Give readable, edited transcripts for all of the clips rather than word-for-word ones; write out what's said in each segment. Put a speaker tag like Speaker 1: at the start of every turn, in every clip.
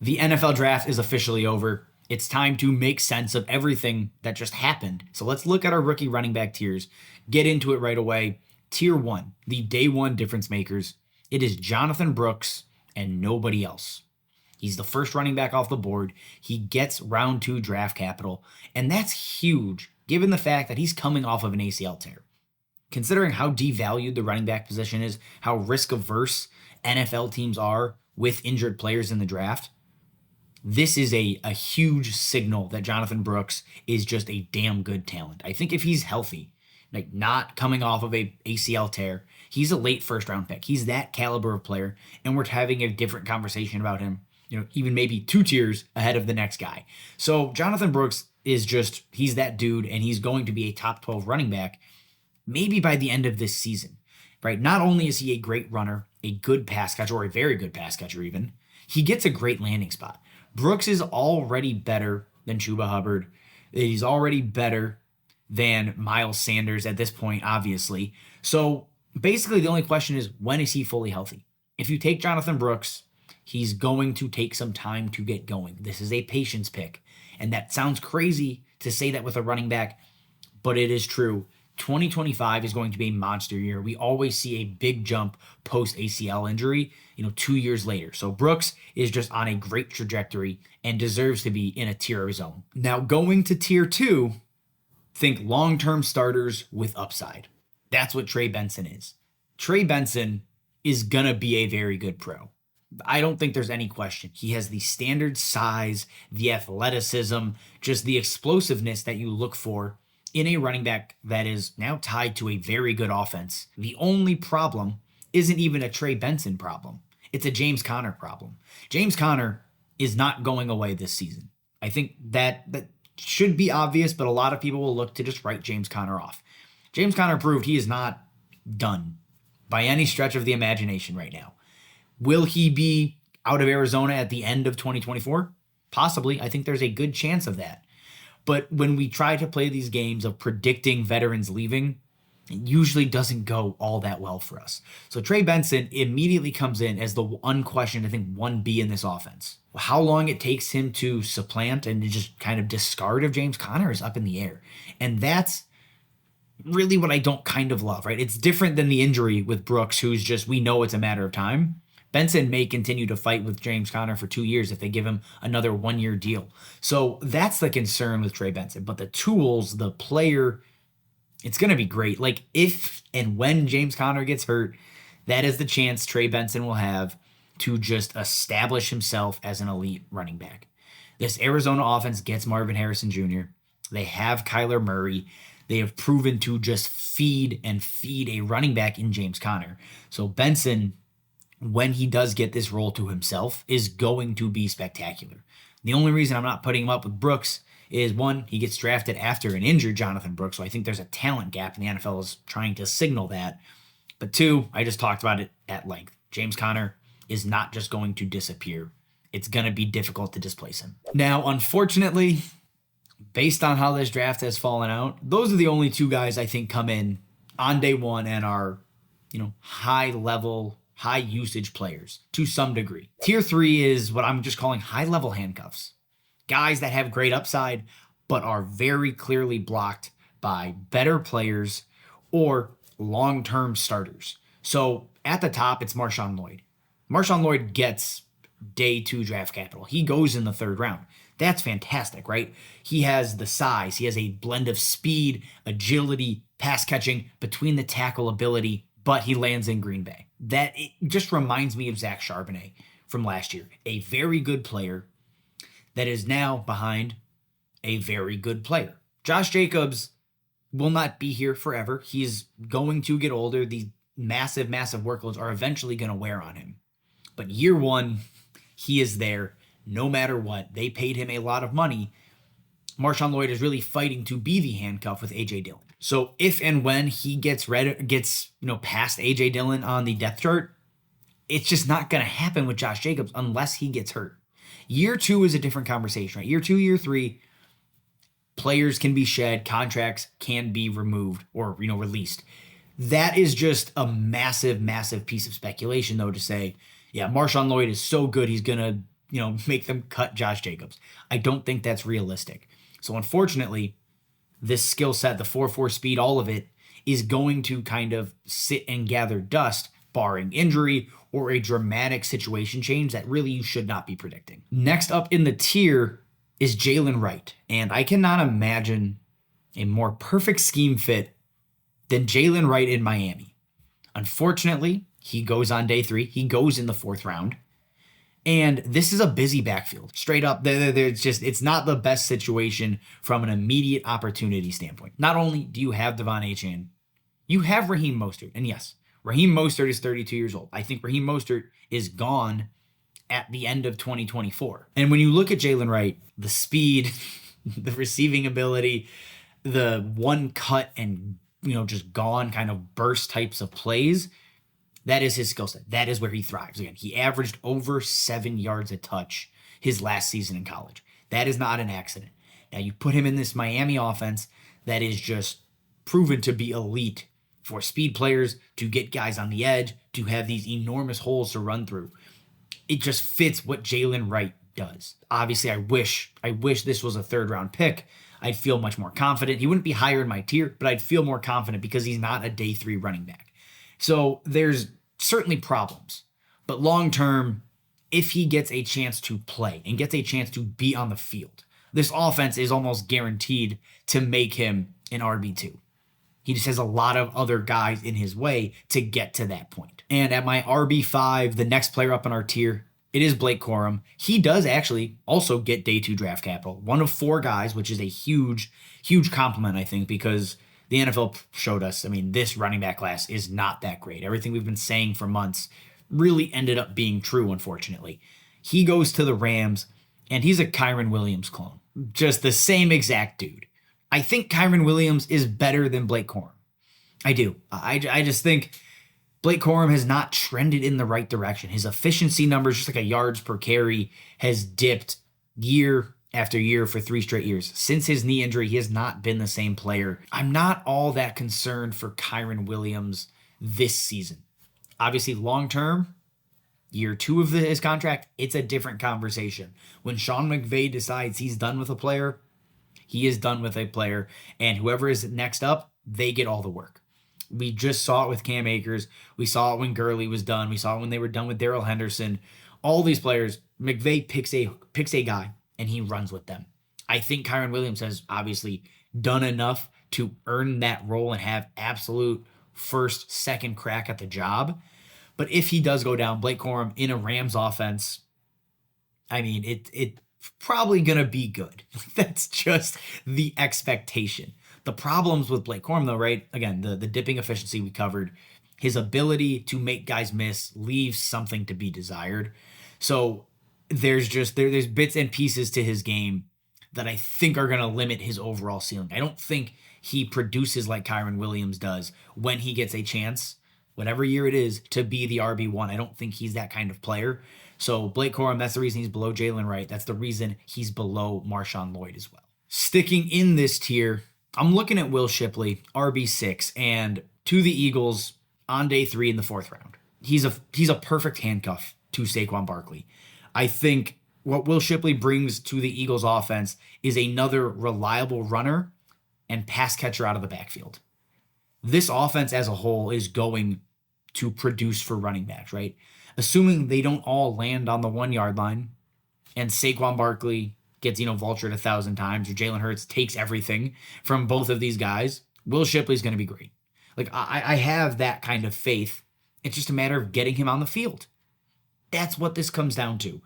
Speaker 1: The NFL draft is officially over. It's time to make sense of everything that just happened. So let's look at our rookie running back tiers, get into it right away. Tier 1, the day one difference makers. It is Jonathon Brooks and nobody else. He's the first running back off the board. He gets round 2 draft capital, and that's huge given the fact that he's coming off of an ACL tear. Considering how devalued the running back position is, how risk averse NFL teams are with injured players in the draft, this is a huge signal that Jonathon Brooks is just a damn good talent. I think if he's healthy, like not coming off of a ACL tear, he's a late first round pick. He's that caliber of player, and we're having a different conversation about him, even maybe 2 tiers ahead of the next guy. So Jonathon Brooks is just, he's that dude, and he's going to be a top 12 running back maybe by the end of this season, right? Not only is he a great runner, a good pass catcher, or a very good pass catcher even, he gets a great landing spot. Brooks is already better than Chuba Hubbard. He's already better than Miles Sanders at this point, obviously. So basically the only question is, when is he fully healthy? If you take Jonathon Brooks, he's going to take some time to get going. This is a patience pick. And that sounds crazy to say that with a running back, but it is true. 2025 is going to be a monster year. We always see a big jump post ACL injury, 2 years later. So Brooks is just on a great trajectory and deserves to be in a tier of his own. Now going to tier 2, think long-term starters with upside. That's what Trey Benson is. Trey Benson is going to be a very good pro. I don't think there's any question. He has the standard size, the athleticism, just the explosiveness that you look for in a running back that is now tied to a very good offense. The only problem isn't even a Trey Benson problem. It's a James Conner problem. James Conner is not going away this season. I think that should be obvious, but a lot of people will look to just write James Conner off. James Conner proved he is not done by any stretch of the imagination right now. Will he be out of Arizona at the end of 2024? Possibly. I think there's a good chance of that. But when we try to play these games of predicting veterans leaving, it usually doesn't go all that well for us. So Trey Benson immediately comes in as the unquestioned, I think, 1B in this offense. How long it takes him to supplant and to just kind of discard of James Conner is up in the air. And that's really what I don't kind of love, right? It's different than the injury with Brooks, who's just, we know it's a matter of time. Benson may continue to fight with James Conner for 2 years if they give him another 1-year deal. So that's the concern with Trey Benson. But the tools, the player, it's going to be great. Like if and when James Conner gets hurt, that is the chance Trey Benson will have to just establish himself as an elite running back. This Arizona offense gets Marvin Harrison Jr. They have Kyler Murray. They have proven to just feed a running back in James Conner. So Benson, when he does get this role to himself, is going to be spectacular. The only reason I'm not putting him up with Brooks is, one, he gets drafted after an injured Jonathon Brooks, so I think there's a talent gap, and the NFL is trying to signal that. But 2, I just talked about it at length. James Conner is not just going to disappear. It's going to be difficult to displace him. Now, unfortunately, based on how this draft has fallen out, those are the only 2 guys I think come in on day 1 and are, high level, high usage players to some degree. Tier 3 is what I'm just calling high level handcuffs. Guys that have great upside, but are very clearly blocked by better players or long-term starters. So at the top, it's Marshawn Lloyd. Marshawn Lloyd gets day 2 draft capital. He goes in the 3rd round. That's fantastic, right? He has the size. He has a blend of speed, agility, pass catching, between the tackle ability, but he lands in Green Bay. That it just reminds me of Zach Charbonnet from last year. A very good player that is now behind a very good player. Josh Jacobs will not be here forever. He's going to get older. These massive workloads are eventually going to wear on him. But year 1, he is there no matter what. They paid him a lot of money. Marshawn Lloyd is really fighting to be the handcuff with A.J. Dillon. So if and when he gets past A.J. Dillon on the depth chart, it's just not going to happen with Josh Jacobs unless he gets hurt. Year 2 is a different conversation, right? Year 2, year 3, players can be shed, contracts can be removed or, released. That is just a massive piece of speculation, though, to say, yeah, Marshawn Lloyd is so good, he's going to make them cut Josh Jacobs. I don't think that's realistic. So unfortunately, this skill set, the 4.4 speed, all of it is going to kind of sit and gather dust, barring injury or a dramatic situation change that really you should not be predicting. Next up in the tier is Jaylen Wright. And I cannot imagine a more perfect scheme fit than Jaylen Wright in Miami. Unfortunately, he goes on day 3. He goes in the 4th round. And this is a busy backfield. Straight up, it's not the best situation from an immediate opportunity standpoint. Not only do you have Devon Achane, you have Raheem Mostert. And yes, Raheem Mostert is 32 years old. I think Raheem Mostert is gone at the end of 2024. And when you look at Jaylen Wright, the speed, the receiving ability, the one cut and just gone kind of burst types of plays, that is his skill set. That is where he thrives. Again, he averaged over 7 yards a touch his last season in college. That is not an accident. Now you put him in this Miami offense that is just proven to be elite for speed players, to get guys on the edge, to have these enormous holes to run through. It just fits what Jaylen Wright does. Obviously, I wish this was a 3rd round pick. I'd feel much more confident. He wouldn't be higher in my tier, but I'd feel more confident because he's not a day 3 running back. So there's certainly problems. But long term, if he gets a chance to play and gets a chance to be on the field, this offense is almost guaranteed to make him an RB2. He just has a lot of other guys in his way to get to that point. And at my RB5, the next player up in our tier, it is Blake Corum. He does actually also get day 2 draft capital. One of 4 guys, which is a huge, huge compliment, I think, because the NFL showed us, this running back class is not that great. Everything we've been saying for months really ended up being true, unfortunately. He goes to the Rams, and he's a Kyren Williams clone. Just the same exact dude. I think Kyren Williams is better than Blake Corum. I do. I just think Blake Corum has not trended in the right direction. His efficiency numbers, just like a yards per carry, has dipped year after year for 3 straight years. Since his knee injury, he has not been the same player. I'm not all that concerned for Kyren Williams this season. Obviously, long-term, year 2 of his contract, it's a different conversation. When Sean McVay decides he's done with a player, he is done with a player, and whoever is next up, they get all the work. We just saw it with Cam Akers. We saw it when Gurley was done. We saw it when they were done with Darrell Henderson. All these players, McVay picks a guy, and he runs with them. I think Kyren Williams has obviously done enough to earn that role and have absolute first, second crack at the job. But if he does go down, Blake Corum in a Rams offense, it's probably going to be good. That's just the expectation. The problems with Blake Corum, though, right? Again, the dipping efficiency we covered. His ability to make guys miss leaves something to be desired. So there's bits and pieces to his game that I think are going to limit his overall ceiling. I don't think he produces like Kyren Williams does when he gets a chance, whatever year it is, to be the RB1. I don't think he's that kind of player. So Blake Corum, that's the reason he's below Jaylen Wright. That's the reason he's below Marshawn Lloyd as well. Sticking in this tier, I'm looking at Will Shipley, RB6, and to the Eagles on day 3 in the 4th round. He's a perfect handcuff to Saquon Barkley. I think what Will Shipley brings to the Eagles offense is another reliable runner and pass catcher out of the backfield. This offense as a whole is going to produce for running backs, right? Assuming they don't all land on the 1-yard line and Saquon Barkley gets, vultured 1,000 times, or Jalen Hurts takes everything from both of these guys, Will Shipley's going to be great. Like, I have that kind of faith. It's just a matter of getting him on the field. That's what this comes down to.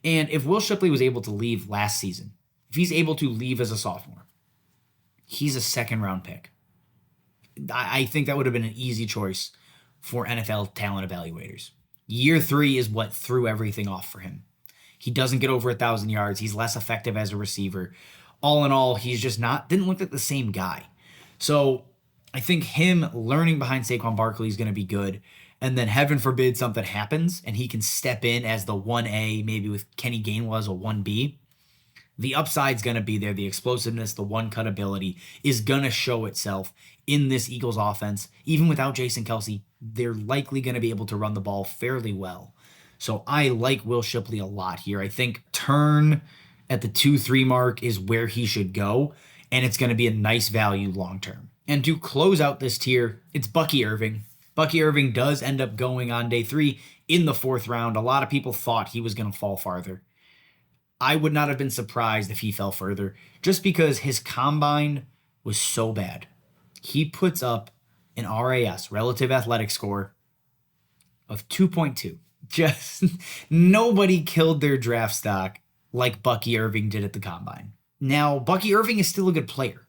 Speaker 1: And if Will Shipley was able to leave last season, if he's able to leave as a sophomore, he's a 2nd-round pick. I think that would have been an easy choice for NFL talent evaluators. Year 3 is what threw everything off for him. He doesn't get over 1,000 yards. He's less effective as a receiver. All in all, he's just didn't look like the same guy. So I think him learning behind Saquon Barkley is going to be good. And then heaven forbid something happens and he can step in as the 1A, maybe with Kenny Gainwell as a 1B. The upside's going to be there. The explosiveness, the one-cut ability is going to show itself in this Eagles offense. Even without Jason Kelce, they're likely going to be able to run the ball fairly well. So I like Will Shipley a lot here. I think turn at the 2-3 mark is where he should go, and it's going to be a nice value long term. And to close out this tier, it's Bucky Irving. Bucky Irving does end up going on day 3 in the 4th round. A lot of people thought he was going to fall farther. I would not have been surprised if he fell further, just because his combine was so bad. He puts up an RAS, relative athletic score, of 2.2. Just nobody killed their draft stock like Bucky Irving did at the combine. Now, Bucky Irving is still a good player.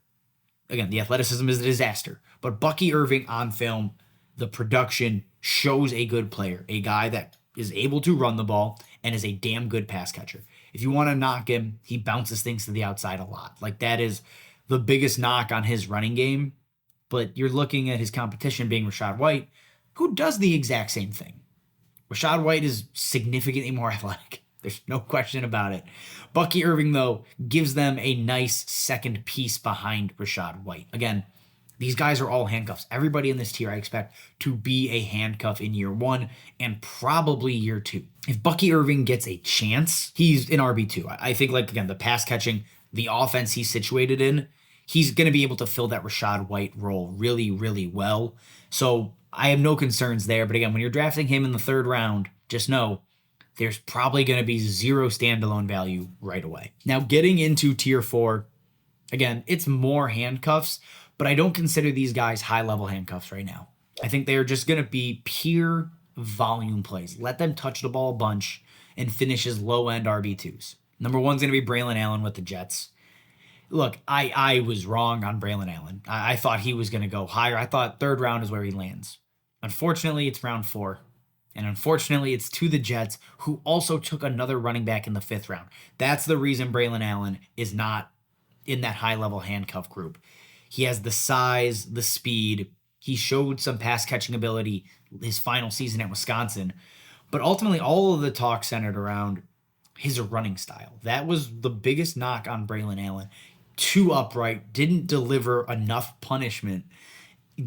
Speaker 1: Again, the athleticism is a disaster, but Bucky Irving on film, the production shows a good player, a guy that is able to run the ball and is a damn good pass catcher. If you want to knock him, he bounces things to the outside a lot. Like, that is the biggest knock on his running game. But you're looking at his competition being Rachaad White, who does the exact same thing. Rachaad White is significantly more athletic. There's no question about it. Bucky Irving, though, gives them a nice second piece behind Rachaad White. Again, these guys are all handcuffs. Everybody in this tier I expect to be a handcuff in year 1 and probably year 2. If Bucky Irving gets a chance, he's in RB2. I think, like, again, the pass catching, the offense he's situated in, he's going to be able to fill that Rachaad White role really, really well. So I have no concerns there. But again, when you're drafting him in the 3rd round, just know there's probably going to be 0 standalone value right away. Now, getting into tier 4, again, it's more handcuffs, but I don't consider these guys high-level handcuffs right now. I think they are just going to be pure volume plays. Let them touch the ball a bunch and finish as low-end RB2s. Number 1 is going to be Braelon Allen with the Jets. Look, I was wrong on Braelon Allen. I thought he was going to go higher. I thought 3rd round is where he lands. Unfortunately, it's round 4. And unfortunately, it's to the Jets, who also took another running back in the 5th round. That's the reason Braelon Allen is not in that high-level handcuff group. He has the size, the speed. He showed some pass-catching ability his final season at Wisconsin. But ultimately, all of the talk centered around his running style. That was the biggest knock on Braelon Allen. Too upright, didn't deliver enough punishment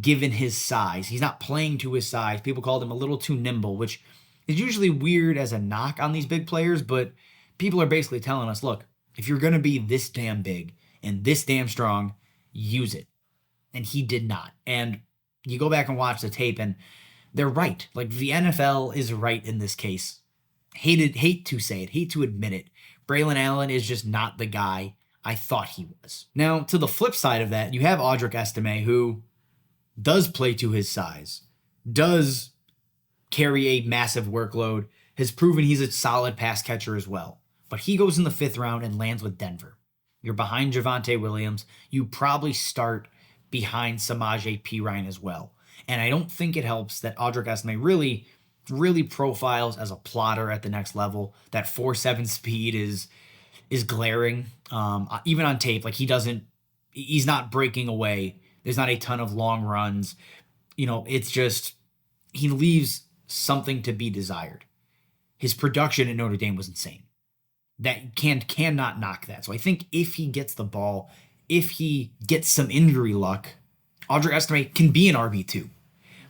Speaker 1: given his size. He's not playing to his size. People called him a little too nimble, which is usually weird as a knock on these big players, but people are basically telling us, look, if you're going to be this damn big and this damn strong, use it. And he did not. And you go back and watch the tape, and they're right. Like, the NFL is right in this case. Hate to say it, hate to admit it. Braelon Allen is just not the guy I thought he was. Now, to the flip side of that, you have Audric Estime, who does play to his size, does carry a massive workload, has proven he's a solid pass catcher as well. But he goes in the 5th round and lands with Denver. You're behind Javonte Williams. You probably start behind Samaje Perine as well. And I don't think it helps that Audric Estime really profiles as a plotter at the next level. That 4.7 speed is glaring. Even on tape, like, he's not breaking away. There's not a ton of long runs. It's just, he leaves something to be desired. His production at Notre Dame was insane. That cannot knock that. So I think if he gets the ball, if he gets some injury luck, Audric Estime can be an RB2.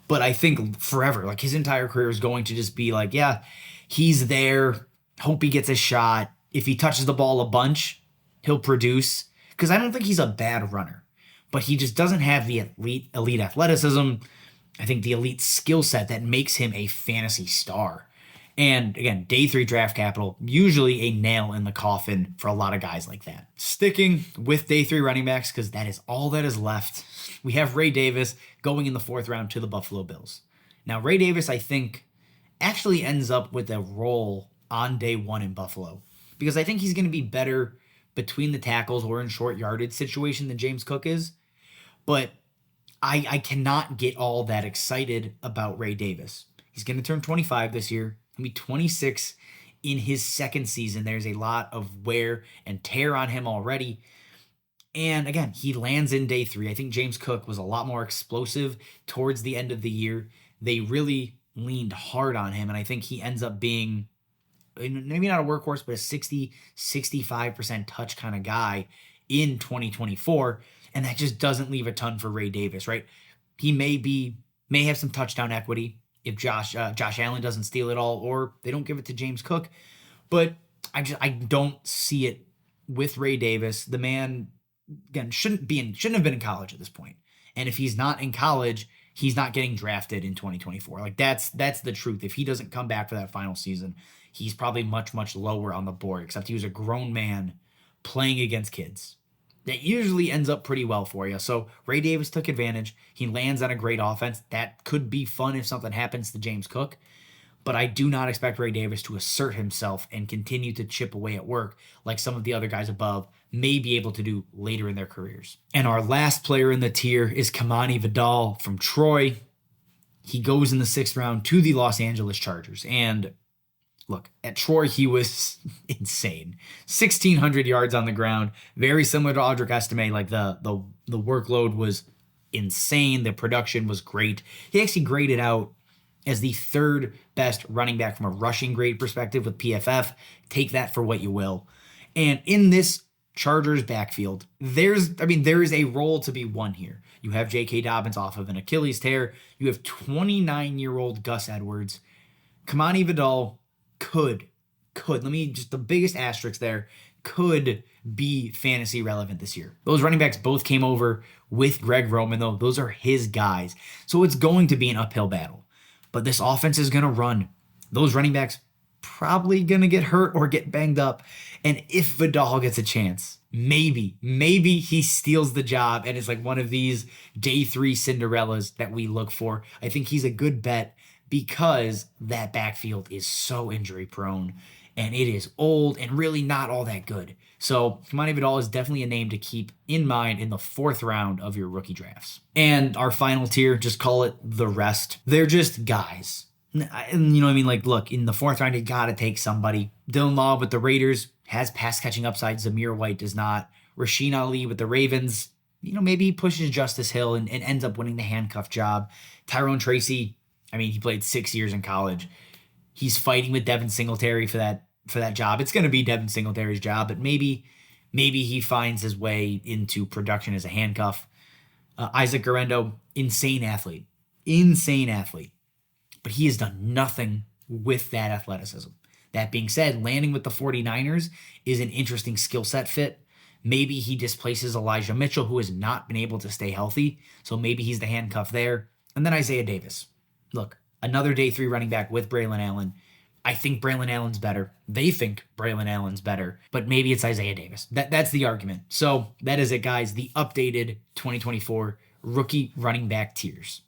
Speaker 1: But I think forever, like, his entire career is going to just be like, yeah, he's there. Hope he gets a shot. If he touches the ball a bunch, he'll produce. Because I don't think he's a bad runner, but he just doesn't have the elite athleticism. I think the elite skill set that makes him a fantasy star. And again, day 3 draft capital, usually a nail in the coffin for a lot of guys like that. Sticking with day 3 running backs, because that is all that is left, we have Ray Davis going in the 4th round to the Buffalo Bills. Now, Ray Davis, I think, actually ends up with a role on day 1 in Buffalo, because I think he's going to be better between the tackles or in short yardage situation than James Cook is. But I cannot get all that excited about Ray Davis. He's going to turn 25 this year. He'll be 26 in his 2nd season. There's a lot of wear and tear on him already. And again, he lands in day 3. I think James Cook was a lot more explosive towards the end of the year. They really leaned hard on him, and I think he ends up being maybe not a workhorse, but a 60-65% touch kind of guy in 2024. And that just doesn't leave a ton for Ray Davis, right? He may have some touchdown equity, if Josh Allen doesn't steal it all, or they don't give it to James Cook. But I don't see it with Ray Davis. The man, again, shouldn't have been in college at this point. And if he's not in college, he's not getting drafted in 2024. Like that's the truth. If he doesn't come back for that final season, he's probably much, much lower on the board, except he was a grown man playing against kids. That usually ends up pretty well for you. So Ray Davis took advantage. He lands on a great offense. That could be fun if something happens to James Cook. But I do not expect Ray Davis to assert himself and continue to chip away at work like some of the other guys above may be able to do later in their careers. And our last player in the tier is Kimani Vidal from Troy. He goes in the 6th round to the Los Angeles Chargers. And look, at Troy, he was insane. 1,600 yards on the ground, very similar to Audric Estime. Like the workload was insane. The production was great. He actually graded out as the 3rd best running back from a rushing grade perspective with PFF. Take that for what you will. And in this Chargers backfield, there is a role to be won here. You have J.K. Dobbins off of an Achilles tear. You have 29-year-old Gus Edwards. Kimani Vidal could, let me just the biggest asterisk there, could be fantasy relevant this year. Those running backs both came over with Greg Roman, though. Those are his guys. So it's going to be an uphill battle. But this offense is going to run. Those running backs probably going to get hurt or get banged up. And if Vidal gets a chance, maybe he steals the job and is like one of these day 3 Cinderellas that we look for. I think he's a good bet because that backfield is so injury prone and it is old and really not all that good. So Kimani Vidal is definitely a name to keep in mind in the 4th round of your rookie drafts. And our final tier, just call it the rest. They're just guys. And you know what I mean? Like, look, in the 4th round, you got to take somebody. Dylan Law with the Raiders has pass catching upside. Zamir White does not. Rasheen Ali with the Ravens, maybe he pushes Justice Hill and ends up winning the handcuff job. Tyrone Tracy, he played 6 years in college. He's fighting with Devin Singletary for that job. It's going to be Devin Singletary's job, but maybe he finds his way into production as a handcuff. Isaac Guerrero, insane athlete, but he has done nothing with that athleticism. That being said, landing with the 49ers is an interesting skill set fit. Maybe he displaces Elijah Mitchell, who has not been able to stay healthy, so maybe he's the handcuff there. And then Isaiah Davis. Look, another day 3 running back with Braelon Allen. I think Braelon Allen's better. They think Braelon Allen's better, but maybe it's Isaiah Davis. That's the argument. So that is it, guys. The updated 2024 rookie running back tiers.